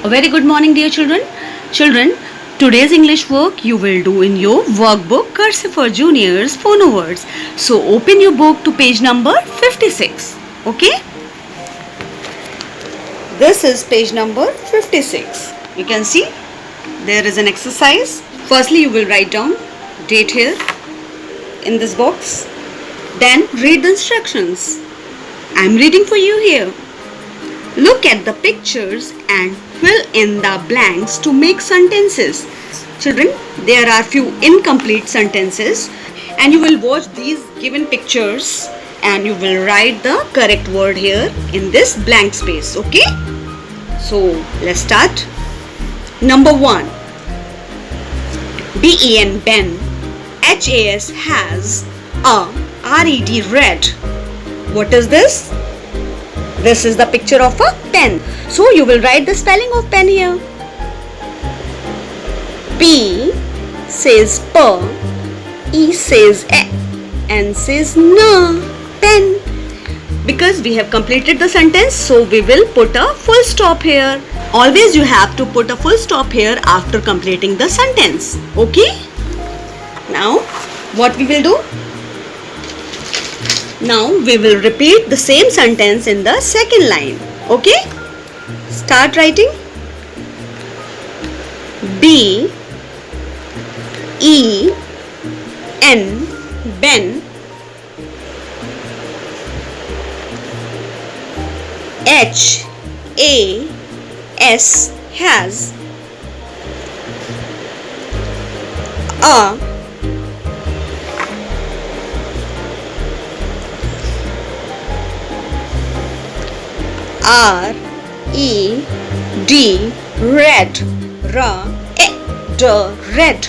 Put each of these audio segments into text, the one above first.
A very good morning, dear children. Children, today's English work you will do in your workbook Cursive for Juniors Phono Words. So open your book to page number 56. Okay? This is page number 56. You can see there is an exercise. Firstly, you will write down date here in this box. Then read the instructions. I am reading for you here. Look at the pictures and fill in the blanks to make sentences. Children, there are few incomplete sentences and you will watch these given pictures and you will write the correct word here in this blank space. Okay? So, let's start. Number 1. Ben, Ben. HAS has a RED, red. What is this? This is the picture of a pen. So you will write the spelling of pen here. P says P, E says E, N says N, pen. Because we have completed the sentence, so we will put a full stop here. Always you have to put a full stop here after completing the sentence. Okay? Now, what we will do? Now we will repeat the same sentence in the second line. Okay? Start writing. B E N, Ben. HAS, has. A RED, red. RED, red.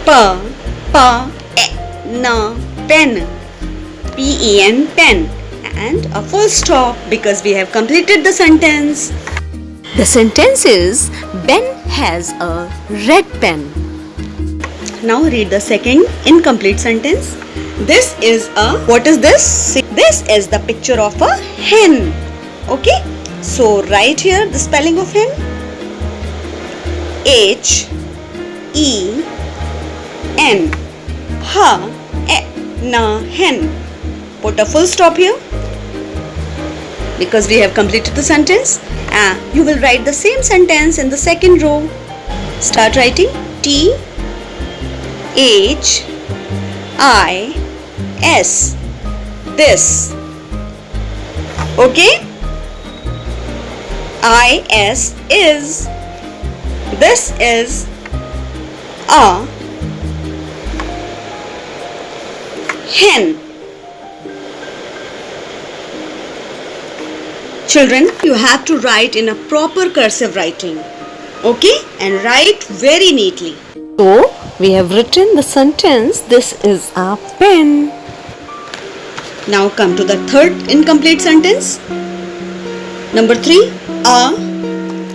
Pen, pen. PEN, pen. And a full stop because we have completed the sentence. The sentence is Ben has a red pen. Now read the second incomplete sentence. This is a, what is this? This is the picture of a hen. Okay? So write here the spelling of hen. HEN. Hen. Put a full stop here because we have completed the sentence. You will write the same sentence in the second row. Start writing. THIS, this. Okay? IS, is. This is a hen. Children, you have to write in a proper cursive writing. Okay? And write very neatly. So, we have written the sentence, this is a pen. Now come to the third incomplete sentence. Number 3.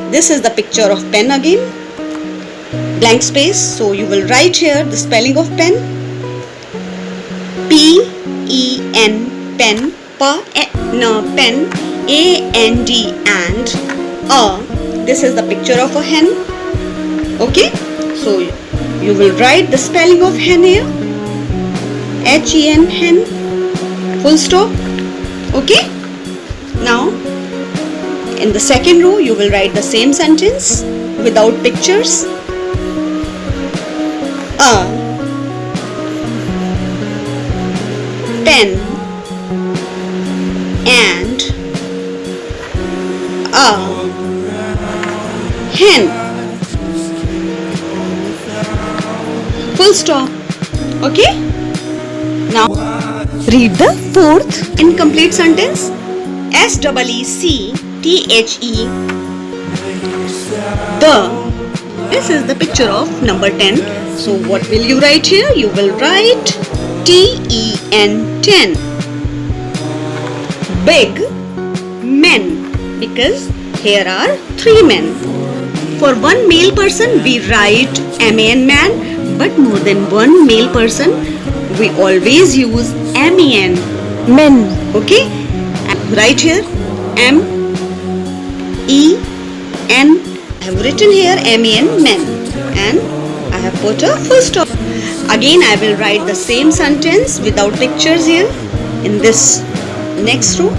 This is the picture of pen again. Blank space. So you will write here the spelling of pen. PEN, pen. Pen. AND, and. This is the picture of a hen. Okay? So you will write the spelling of hen here. HEN, hen. Full stop. Okay? Now, in the second row, you will write the same sentence without pictures. A pen and a hen. Full stop. Okay? Now, read the fourth incomplete sentence. SEECTHE, the. This is the picture of number 10. So what will you write here? You will write TEN, 10. Big men, because here are 3 men. For one male person we write MAN, man, but more than one male person we always use MEN, men. Okay? Right here, M I have written here men, men, and I have put a full stop. Again I will write the same sentence without pictures here in this next row.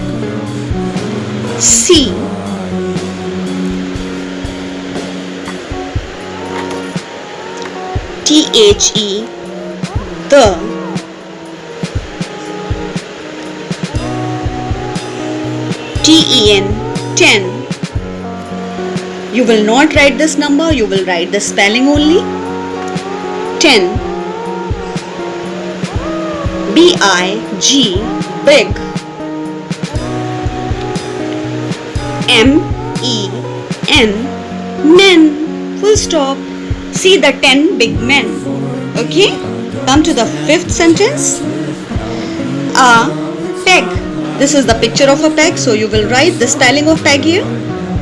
See, the, the, ten. You will not write this number, you will write the spelling only. 10. B-I-G, big. M-E-N, men, full stop. See the 10 big men. Okay, come to the fifth sentence. A peg. This is the picture of a peg, so you will write the spelling of peg here.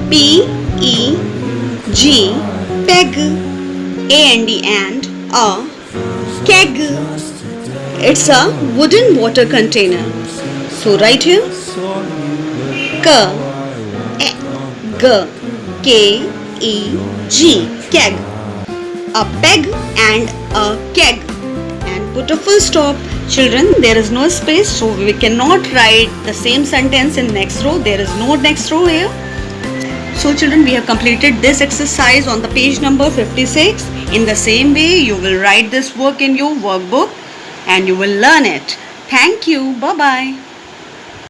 P-E-G, peg. A-N-D, and a keg. It's a wooden water container. So write here. K-E-G, keg. A peg and a keg. And put a full stop. Children, there is no space, so we cannot write the same sentence in next row. There is no next row here. So children, we have completed this exercise on the page number 56. In the same way, you will write this work in your workbook and you will learn it. Thank you. Bye-bye.